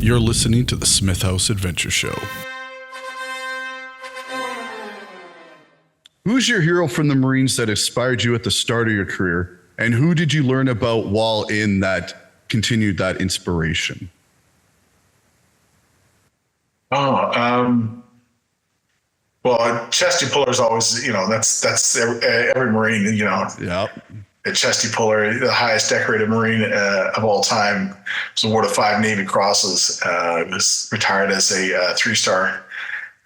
You're listening to the Smith House Adventure Show. Who's your hero from the Marines that inspired you at the start of your career? And who did you learn about while in that continued that inspiration? Well, chesty puller is always, that's every Marine, Yeah. A chesty puller, the highest decorated Marine of all time, was awarded 5 Navy Crosses. Was retired as a 3-star.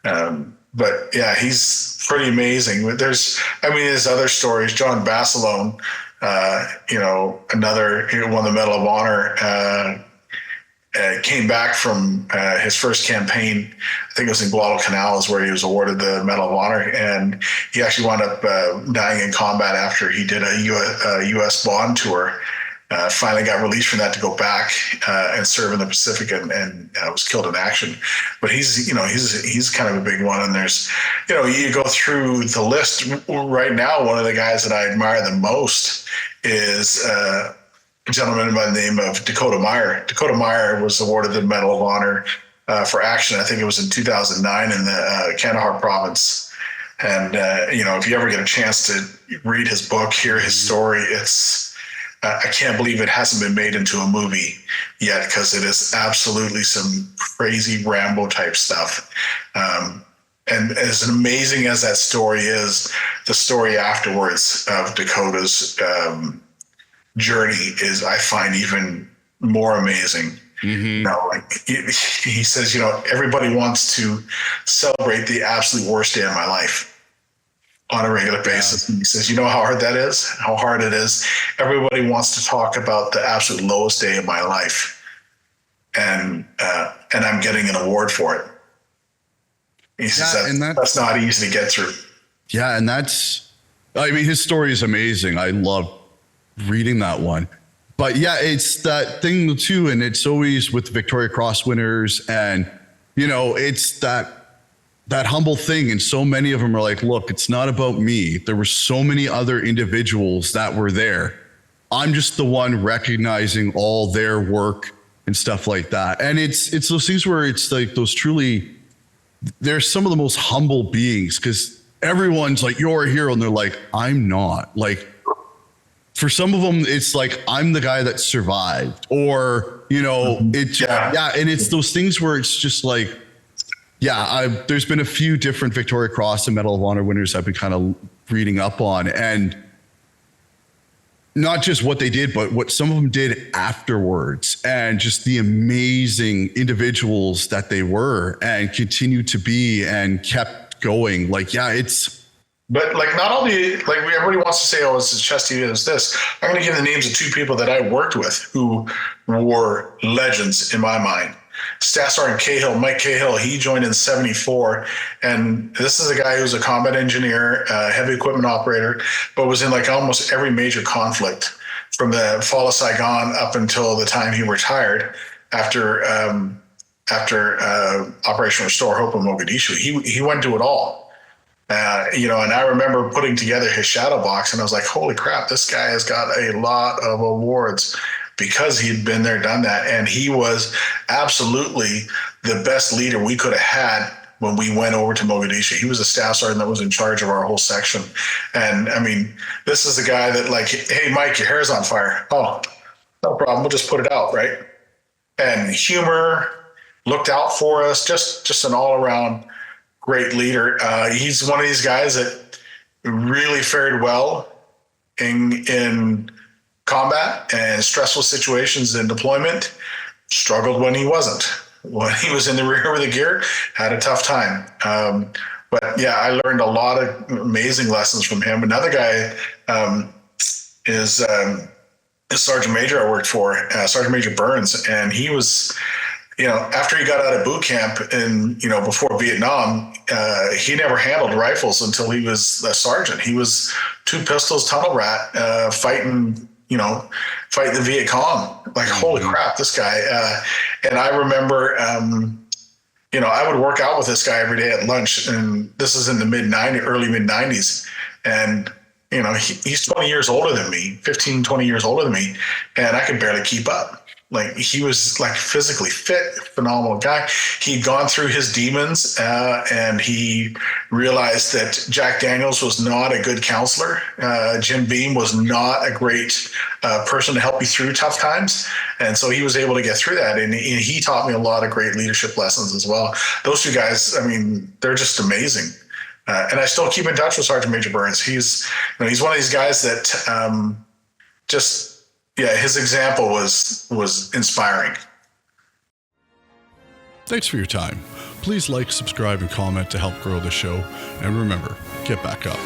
But yeah, he's pretty amazing. There's other stories. John Basilone, another, won the Medal of Honor. Came back from his first campaign. I think it was in Guadalcanal, is where he was awarded the Medal of Honor, and he actually wound up dying in combat after he did a U.S. bond tour. Finally got released from that to go back and serve in the Pacific, and was killed in action. But he's kind of a big one. And there's, you go through the list right now. One of the guys that I admire the most is a gentleman by the name of Dakota Meyer. Dakota Meyer was awarded the Medal of Honor for action. I think it was in 2009 in the Kandahar province. And, if you ever get a chance to read his book, hear his story, I can't believe it hasn't been made into a movie yet, because it is absolutely some crazy Rambo type stuff. And as amazing as that story is, the story afterwards of Dakota's journey is, I find, even more amazing. Mm-hmm. He says, everybody wants to celebrate the absolute worst day of my life on a regular basis. And he says, you know how hard that is, how hard it is. Everybody wants to talk about the absolute lowest day of my life. And I'm getting an award for it. He says that's not easy to get through. Yeah. And his story is amazing. I love reading that one. But yeah, it's that thing too. And it's always with Victoria Cross winners, and, it's that humble thing. And so many of them are like, look, it's not about me. There were so many other individuals that were there. I'm just the one recognizing all their work and stuff like that. And it's those things where it's like those truly, they're some of the most humble beings, because everyone's like, you're a hero. And they're like, I'm not. Like, for some of them, it's like, I'm the guy that survived, or, and it's those things where it's just like, there's been a few different Victoria Cross and Medal of Honor winners I've been kind of reading up on, and not just what they did, but what some of them did afterwards, and just the amazing individuals that they were and continue to be and kept going. But not only, everybody wants to say, oh, it's chesty, it's this. I'm going to give the names of 2 people that I worked with who were legends in my mind. Staff Sergeant Cahill, Mike Cahill, he joined in 74. And this is a guy who's a combat engineer, heavy equipment operator, but was in almost every major conflict from the fall of Saigon up until the time he retired after Operation Restore Hope in Mogadishu. He went to it all. And I remember putting together his shadow box, and I was like, holy crap, this guy has got a lot of awards, because he'd been there, done that. And he was absolutely the best leader we could have had when we went over to Mogadishu. He was a staff sergeant that was in charge of our whole section. And this is the guy that hey, Mike, your hair's on fire. Oh, no problem. We'll just put it out. Right. And humor, looked out for us, just an all around great leader. He's one of these guys that really fared well in combat and stressful situations in deployment, struggled when he wasn't. When he was in the rear with the gear, had a tough time. But yeah, I learned a lot of amazing lessons from him. Another guy is a Sergeant Major I worked for, Sergeant Major Burns, and he was, after he got out of boot camp and, before Vietnam, he never handled rifles until he was a sergeant. He was 2 pistols, tunnel rat, fighting the Viet Cong. Holy crap, this guy. And I remember, I would work out with this guy every day at lunch, and this is in the early mid 90s. And, he's 20 years older than me, 15, 20 years older than me, and I could barely keep up. Like he was like physically fit, phenomenal guy. He'd gone through his demons, and he realized that Jack Daniels was not a good counselor. Jim Beam was not a great person to help you through tough times. And so he was able to get through that. And he taught me a lot of great leadership lessons as well. Those two guys, I mean, they're just amazing. And I still keep in touch with Sergeant Major Burns. He's one of these guys that his example was inspiring. Thanks for your time. Please like, subscribe, and comment to help grow the show. And remember, get back up.